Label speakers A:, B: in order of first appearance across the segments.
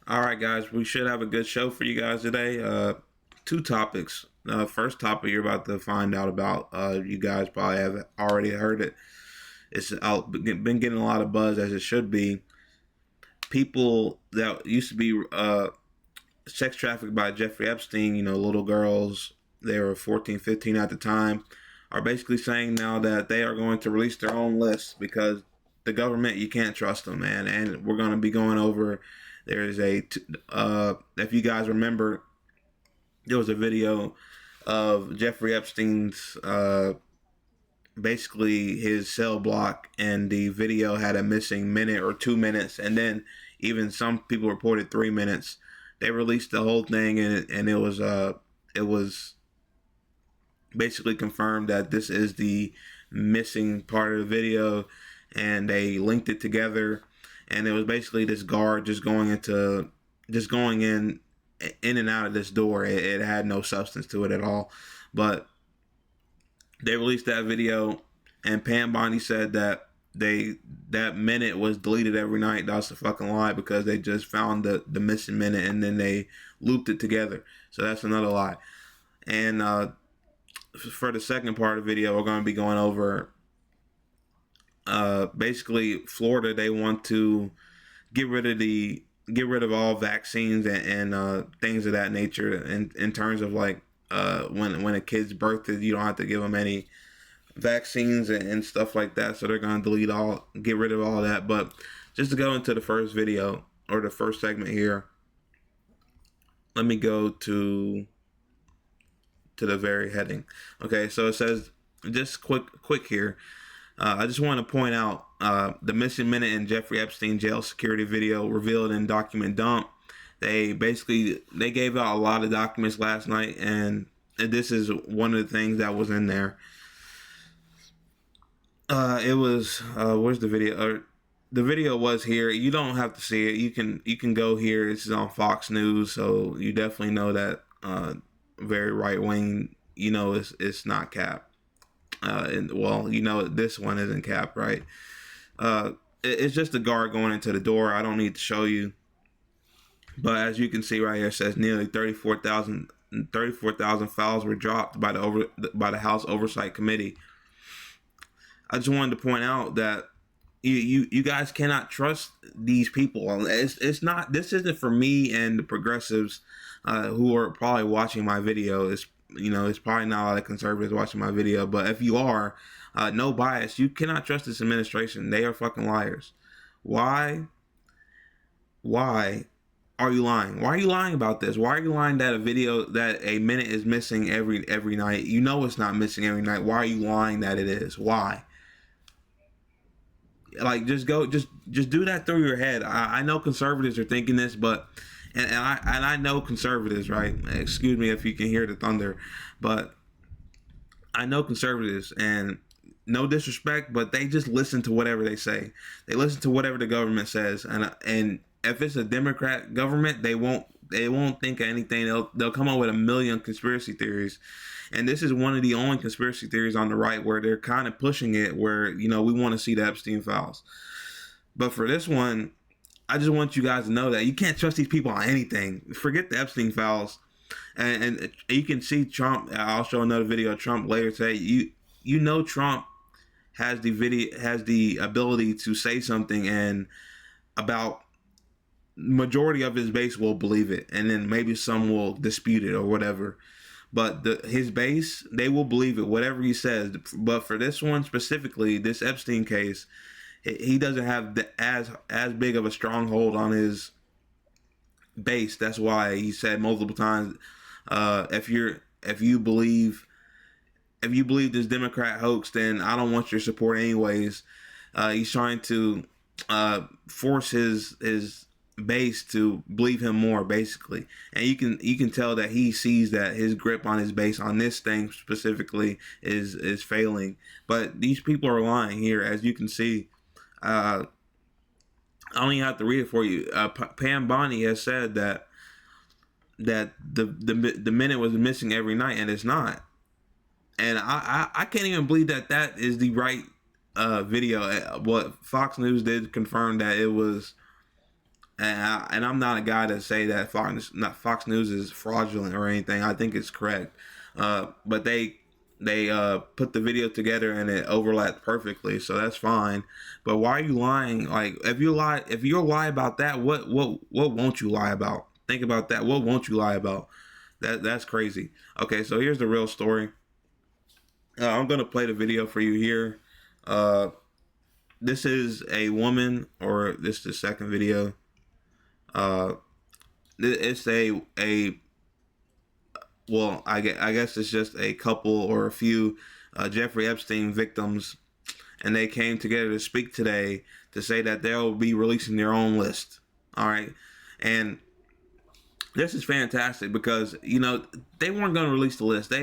A: All right, guys, we should have a good show for you guys today. Two topics. First topic you're about to find out about. You guys probably have already heard it. It's out, been getting a lot of buzz as it should be. People that used to be sex trafficked by Jeffrey Epstein, little girls, they were 14, 15 at the time, are basically saying now that they are going to release their own list because the government, you can't trust them, man. And we're going to be going over, there's if you guys remember, there was a video of Jeffrey Epstein's, basically his cell block, and the video had a missing minute or 2 minutes, and then even some people reported 3 minutes. They released the whole thing, and it was basically confirmed that this is the missing part of the video, and they linked it together, and it was basically this guard just going in and out of this door. It had no substance to it at all, but they released that video, and Pam Bondi said that that minute was deleted every night. That's a fucking lie, because they just found the missing minute and then they looped it together. So that's another lie. And for the second part of the video, we're going to be going over basically Florida. They want to get rid of all vaccines and things of that nature. In terms of like when a kid's birthed, you don't have to give them any vaccines and stuff like that. So they're going to get rid of all that. But just to go into the first video, or the first segment here, let me go to the very heading. Okay, so it says, just quick here. I just want to point out the missing minute in Jeffrey Epstein jail security video revealed in document dump. They gave out a lot of documents last night, and this is one of the things that was in there. It was where's the video? The video was here. You don't have to see it. You can go here. This is on Fox News, so you definitely know that very right wing. It's not cap. And well, this one isn't cap, right? It's just a guard going into the door. I don't need to show you, but as you can see right here, it says nearly 34,000 files were dropped by the House Oversight Committee. I just wanted to point out that you guys cannot trust these people. It's not. This isn't for me and the progressives who are probably watching my video. It's probably not a lot of conservatives watching my video, but if you are, no bias. You cannot trust this administration. They are fucking liars. Why are you lying? Why are you lying about this? Why are you lying that a minute is missing every night? You know it's not missing every night. Why are you lying that it is? Why? Like, just do that through your head. I know conservatives are thinking this, but and I know conservatives, right? Excuse me if you can hear the thunder, but I know conservatives, and no disrespect, but they just listen to whatever they say. They listen to whatever the government says, and if it's a Democrat government, they won't think of anything. They'll come up with a million conspiracy theories. And this is one of the only conspiracy theories on the right where they're kind of pushing it, where, we want to see the Epstein files. But for this one, I just want you guys to know that you can't trust these people on anything. Forget the Epstein files. And you can see Trump. I'll show another video of Trump later today. Trump has the ability to say something, and about majority of his base will believe it, and then maybe some will dispute it or whatever. But his base, they will believe it, whatever he says. But for this one specifically, this Epstein case, he doesn't have as big of a stronghold on his base. That's why he said multiple times, if you believe this Democrat hoax, then I don't want your support anyways. He's trying to force his base to believe him more, basically. And you can tell that he sees that his grip on his base on this thing specifically is failing. But these people are lying here, as you can see. I don't even have to read it for you. Pam Bondi has said that the minute was missing every night, and it's not. And I can't even believe that is the right video. What Fox News did confirm that it was and I'm not a guy to say that Fox News is fraudulent or anything. I think it's correct, but they put the video together and it overlapped perfectly, so that's fine. But why are you lying? Like, if you lie about that, what won't you lie about? Think about that. What won't you lie about? That's crazy. Okay, so here's the real story. I'm gonna play the video for you here. This is a woman, or this is the second video. It's well, I guess it's just a couple or a few Jeffrey Epstein victims, and they came together to speak today to say that they'll be releasing their own list. All right, and this is fantastic because, you know, they weren't going to release the list.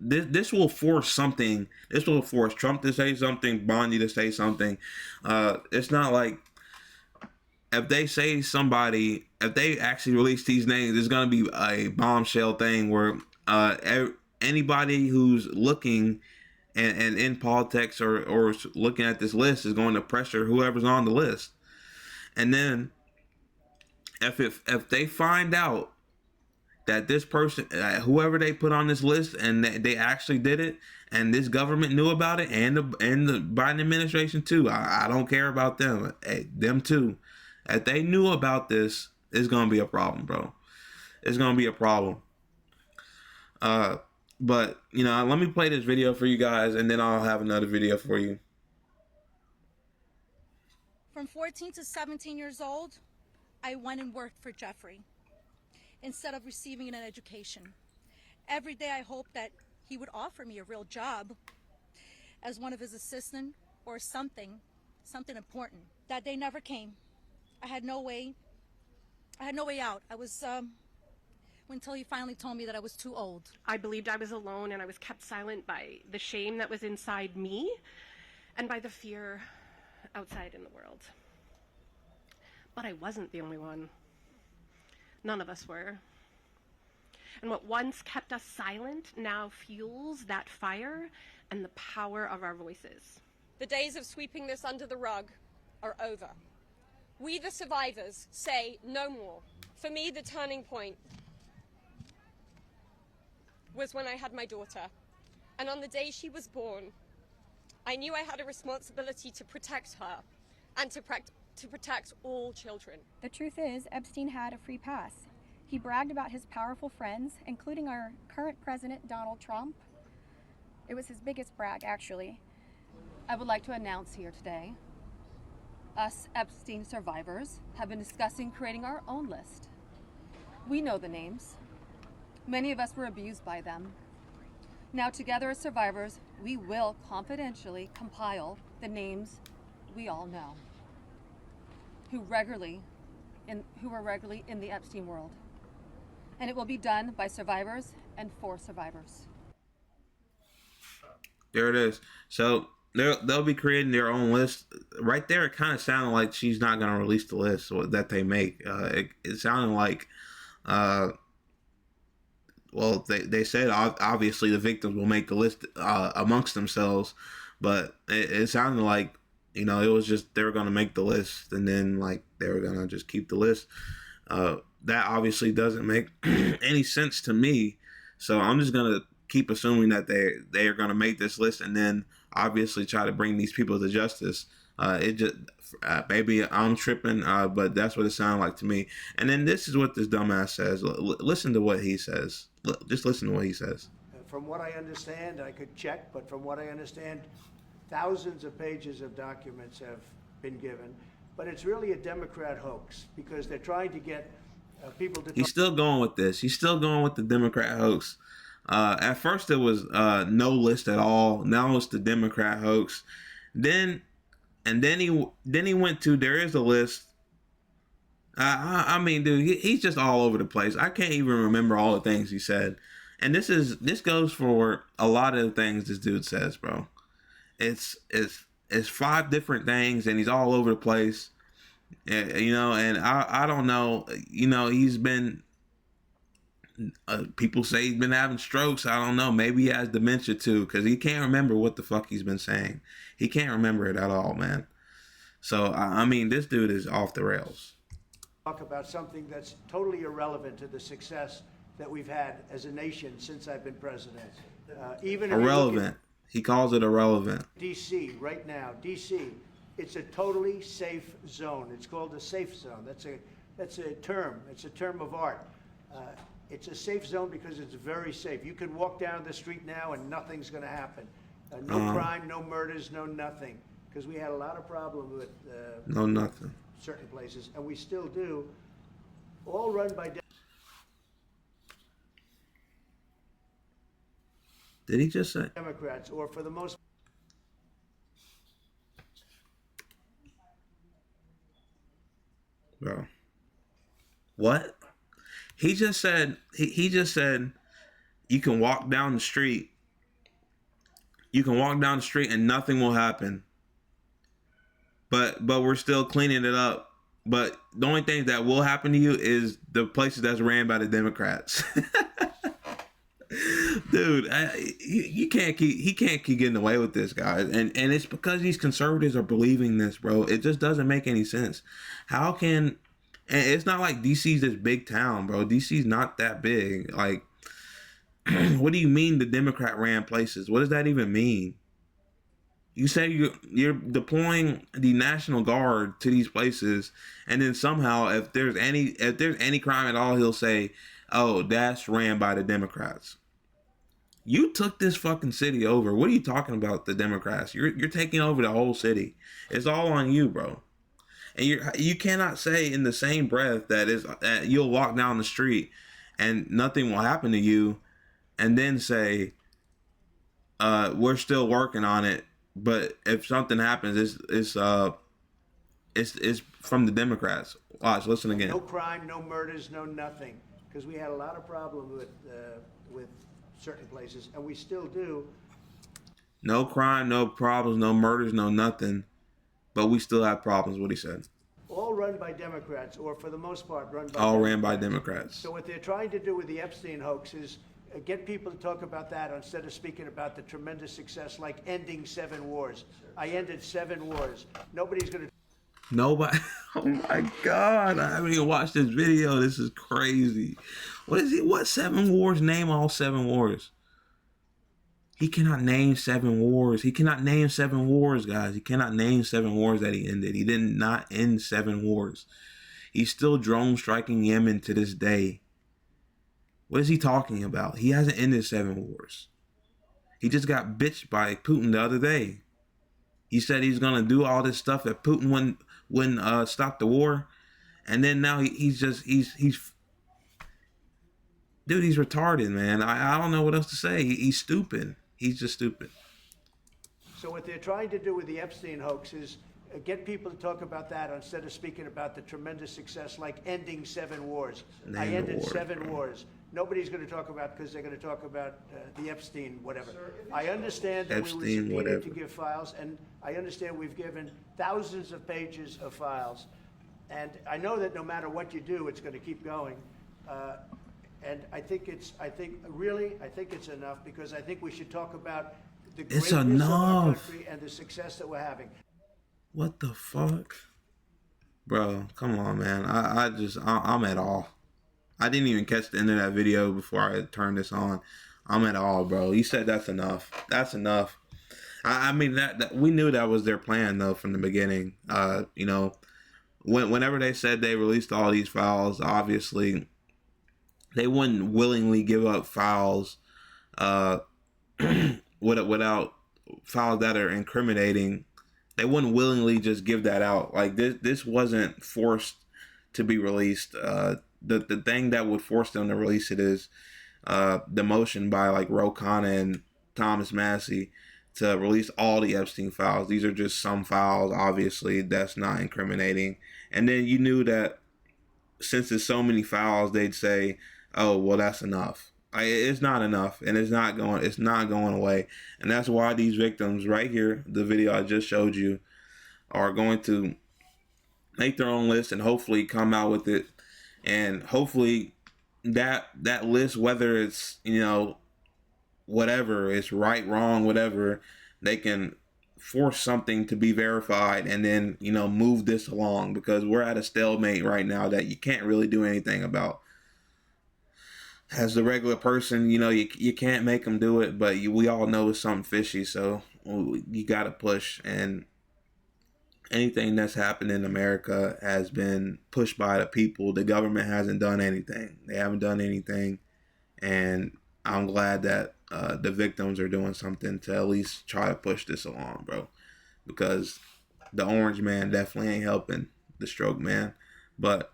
A: This will force something. This will force Trump to say something, Bondi to say something. It's not like, if they say somebody, if they actually release these names, it's going to be a bombshell thing where anybody who's looking and in politics or looking at this list is going to pressure whoever's on the list. And then if they find out that this person, whoever they put on this list, and they actually did it, and this government knew about it, and the Biden administration too, I don't care about them, them too. If they knew about this, it's gonna be a problem, bro. It's gonna be a problem. But you know, let me play this video for you guys, and then I'll have another video for you.
B: From 14 to 17 years old, I went and worked for Jeffrey instead of receiving an education. Every day I hoped that he would offer me a real job as one of his assistants or something important. That day never came. I had no way out. I was, until he finally told me that I was too old.
C: I believed I was alone, and I was kept silent by the shame that was inside me and by the fear outside in the world. But I wasn't the only one. None of us were. And what once kept us silent now fuels that fire and the power of our voices.
D: The days of sweeping this under the rug are over. We, the survivors, say no more. For me, the turning point was when I had my daughter. And on the day she was born, I knew I had a responsibility to protect her and to protect all children.
E: The truth is, Epstein had a free pass. He bragged about his powerful friends, including our current president, Donald Trump. It was his biggest brag, actually.
F: I would like to announce here today, us Epstein survivors have been discussing creating our own list. We know the names. Many of us were abused by them. Now, together as survivors, we will confidentially compile the names we all know who were regularly in the Epstein world. And it will be done by survivors and for survivors.
A: There it is. So they'll be creating their own list. Right there, it kind of sounded like she's not going to release the list that they make. It sounded like, well, they said obviously the victims will make the list amongst themselves, but it sounded like, you know, it was just they were going to make the list, and then like they were going to just keep the list. That obviously doesn't make any sense to me. So I'm just going to keep assuming that they are going to make this list and then obviously try to bring these people to justice. It just maybe I'm tripping, but that's what it sounded like to me. And then this is what this dumbass says. Listen to what he says. Just listen to what he says.
G: From what I understand, I could check, but from what I understand, thousands of pages of documents have been given. But it's really a Democrat hoax because they're trying to get people to...
A: He's still going with this. He's still going with the Democrat hoax. At first it was no list at all. Now it's the Democrat hoax. Then he went to there is a list. I mean, dude, he's just all over the place. I can't even remember all the things he said. And this goes for a lot of the things this dude says, bro. It's 5 different things, and he's all over the place. You know, and I don't know. You know, he's been. People say he's been having strokes. I don't know. Maybe he has dementia too, because he can't remember what the fuck he's been saying. He can't remember it at all, man. So I mean, this dude is off the rails.
G: talk about something that's totally irrelevant to the success that we've had as a nation since I've been president. Even if
A: Irrelevant. He calls it irrelevant.
G: D.C. right now, D.C. It's a totally safe zone. It's called a safe zone. That's a term. It's a term of art. It's a safe zone because it's very safe. You can walk down the street now and nothing's going to happen. No crime, no murders, no nothing. Because we had a lot of problems with
A: No nothing.
G: certain places, and we still do. All run by
A: Did he just say?
G: Democrats, or for the most.
A: Bro. What? He just said he just said you can walk down the street. You can walk down the street and nothing will happen. But we're still cleaning it up. But the only thing that will happen to you is the places that's ran by the Democrats. Dude, he can't keep getting away with this, guys. And it's because these conservatives are believing this, bro. It just doesn't make any sense. How can, and it's not like DC's this big town, bro. DC's not that big. Like, what do you mean the Democrat ran places? What does that even mean? You say you're deploying the National Guard to these places, and then somehow if there's any crime at all, he'll say, "Oh, that's ran by the Democrats." You took this fucking city over. What are you talking about, the Democrats? You're taking over the whole city. It's all on you, bro. And you cannot say in the same breath that you'll walk down the street and nothing will happen to you, and then say, "We're still working on it." But if something happens, it's from the Democrats. Watch, listen again.
G: No crime, no murders, no nothing. Because we had a lot of problems with certain places, and we still do.
A: No crime, no problems, no murders, no nothing. But we still have problems, what he said.
G: All run by Democrats, or for the most part, ran by
A: All
G: Democrats.
A: ran by Democrats.
G: So what they're trying to do with the Epstein hoax is get people to talk about that instead of speaking about the tremendous success like ending 7 wars. I ended 7 wars. Nobody's going to...
A: Nobody. Oh my God. I haven't even watched this video. This is crazy. What is it? What 7 wars? Name all 7 wars. He cannot name 7 wars. He cannot name 7 wars, guys. He cannot name 7 wars that he ended. He did not end 7 wars. He's still drone striking Yemen to this day. What is he talking about? He hasn't ended 7 wars. He just got bitched by Putin the other day. He said he's gonna do all this stuff that Putin wouldn't stop the war, and then now he's dude, he's retarded, man. I don't know what else to say. He's stupid. He's just stupid.
G: So what they're trying to do with the Epstein hoax is get people to talk about that instead of speaking about the tremendous success like ending 7 wars. I ended 7 wars. Nobody's going to talk about because they're going to talk about the Epstein whatever. I understand that we were subpoenaed to give files, and I understand we've given thousands of pages of files, and I know that no matter what you do, it's going to keep going. And I think it's enough, because I think we should talk about the greatness of our country and the success that we're having.
A: What the fuck? Bro, come on, man. I'm at all. I didn't even catch the end of that video before I turned this on. I'm at all, bro. He said that's enough. That's enough. I mean, that we knew that was their plan, though, from the beginning. You know, whenever they said they released all these files, obviously, they wouldn't willingly give up files without files that are incriminating. They wouldn't willingly just give that out. Like, this wasn't forced to be released. The thing that would force them to release it is the motion by like Ro Khanna and Thomas Massey to release all the Epstein files. These are just some files, obviously, that's not incriminating. And then you knew that since there's so many files, they'd say, "Oh, well, that's enough." It's not enough, and it's not going away. And that's why these victims right here, the video I just showed you, are going to make their own list and hopefully come out with it. And hopefully that list, whether it's, you know, whatever, it's right, wrong, whatever, they can force something to be verified and then, you know, move this along, because we're at a stalemate right now that you can't really do anything about. As the regular person, you know, you can't make them do it, but we all know it's something fishy, so you got to push. And anything that's happened in America has been pushed by the people. The government hasn't done anything. They haven't done anything. And I'm glad that the victims are doing something to at least try to push this along, bro. Because the orange man definitely ain't helping the stroke man. But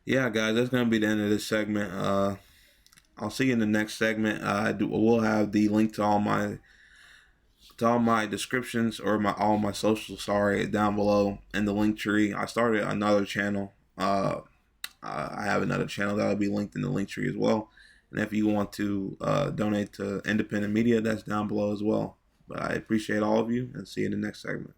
A: yeah, guys, that's gonna be the end of this segment. I'll see you in the next segment. We'll have the link to all my descriptions, or all my socials, down below in the link tree. I started another channel. I have another channel that'll be linked in the link tree as well. And if you want to donate to independent media, that's down below as well. But I appreciate all of you, and see you in the next segment.